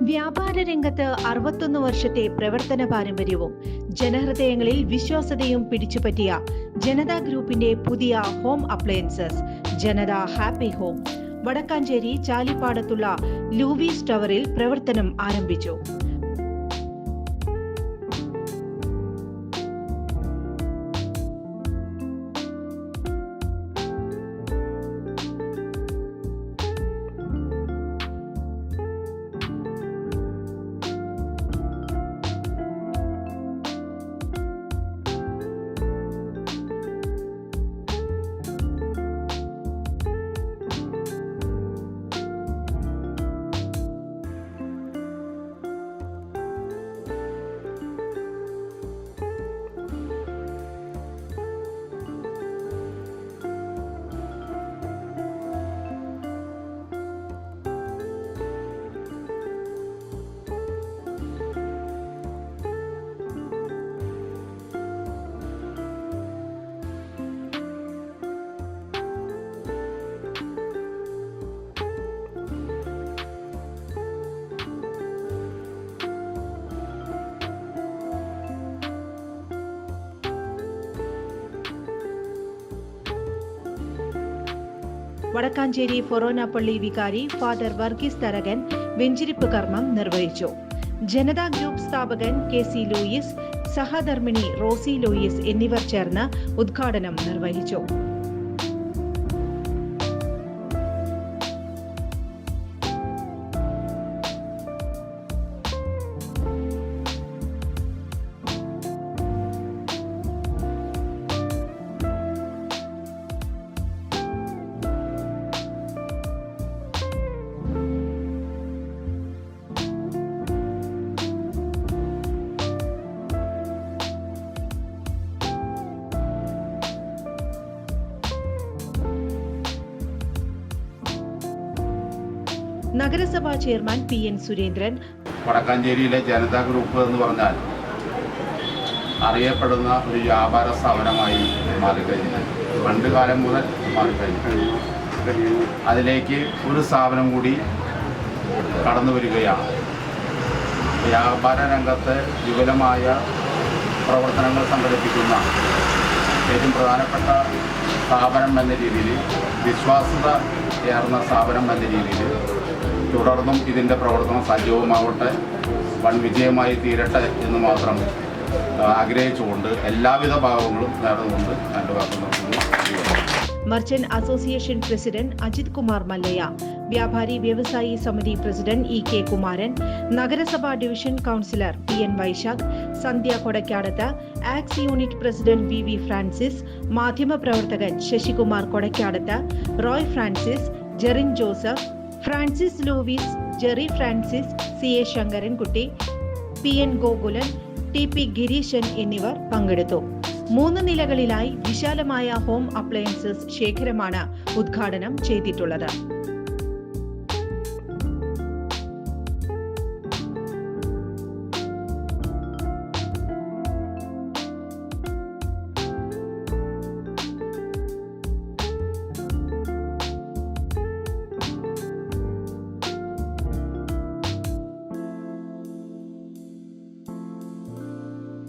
വ്യാപാര രംഗത്ത് 61 വർഷത്തെ പ്രവർത്തന പാരമ്പര്യവും ജനഹൃദയങ്ങളിൽ വിശ്വാസ്യതയും പിടിച്ചുപറ്റിയ ജനതാ ഗ്രൂപ്പിന്റെ പുതിയ home appliances Janata happy home Vadakkanchery ചാലിപ്പാടത്തുള്ള ലൂവീസ് ടവറിൽ പ്രവർത്തനം ആരംഭിച്ചു. വടക്കാഞ്ചേരി ഫൊറോന പള്ളി വികാരി ഫാദർ വർഗീസ് തരകൻ വെഞ്ചിരിപ്പ് കർമ്മം നിർവഹിച്ചു. ജനതാ ഗ്രൂപ്പ് സ്ഥാപകൻ കെ.സി. ലൂയിസ്, സഹധർമ്മിണി റോസി ലൂയിസ് എന്നിവർ ചേർന്ന് ഉദ്ഘാടനം നിർവഹിച്ചു. നഗരസഭാ ചെയർമാൻ പി.എൻ. സുരേന്ദ്രൻ, വടക്കാഞ്ചേരിയിലെ ജനതാ ഗ്രൂപ്പ് എന്ന് പറഞ്ഞാൽ അറിയപ്പെടുന്ന ഒരു വ്യാപാര സ്ഥാപനമായി മാറിക്കഴിഞ്ഞു. പണ്ട് കാലം മുതൽ മാറിക്കഴിഞ്ഞു. അതിലേക്ക് ഒരു സ്ഥാപനം കൂടി കടന്നു വരികയാണ്. വ്യാപാര രംഗത്ത് വിപുലമായ പ്രവർത്തനങ്ങൾ സംഘടിപ്പിക്കുന്ന ഏറ്റവും പ്രധാനപ്പെട്ട സ്ഥാപനം എന്ന രീതിയിൽ, വിശ്വാസ്യത ഏർന്ന സ്ഥാപനം എന്ന രീതിയിൽ തുടർന്നും ഇതിൻ്റെ പ്രവർത്തനം സജീവമാവട്ടെ, വൻ വിജയമായി തീരട്ടെ എന്ന് മാത്രം ആഗ്രഹിച്ചുകൊണ്ട് എല്ലാവിധ ഭാവങ്ങളും നേർന്നുകൊണ്ട് എൻ്റെ വാക്ക് നിർത്തുന്നു. Merchant association president Ajith Kumar Mallaya, വ്യാപാരി വ്യവസായി സമിതി പ്രസിഡന്റ് ഇ.കെ. കുമാരൻ, നഗരസഭാ division councillor P N. Vaishakh, Sandhya Kodakkadath, ആക്സ് യൂണിറ്റ് പ്രസിഡന്റ് വി.വി. ഫ്രാൻസിസ്, മാധ്യമപ്രവർത്തകൻ Sasikumar Kodakkadath, Roy Francis, Jerin Joseph, Francis Louis, Jerry Francis, C A. Sankarankutty, P N. Gokulan, T P. Gireesan എന്നിവർ പങ്കെടുത്തു. 3 നിലകളിലായി വിശാലമായ ഹോം അപ്ലയൻസസ് ശേഖരമാണ് ഉദ്ഘാടനം ചെയ്തിട്ടുള്ളത്.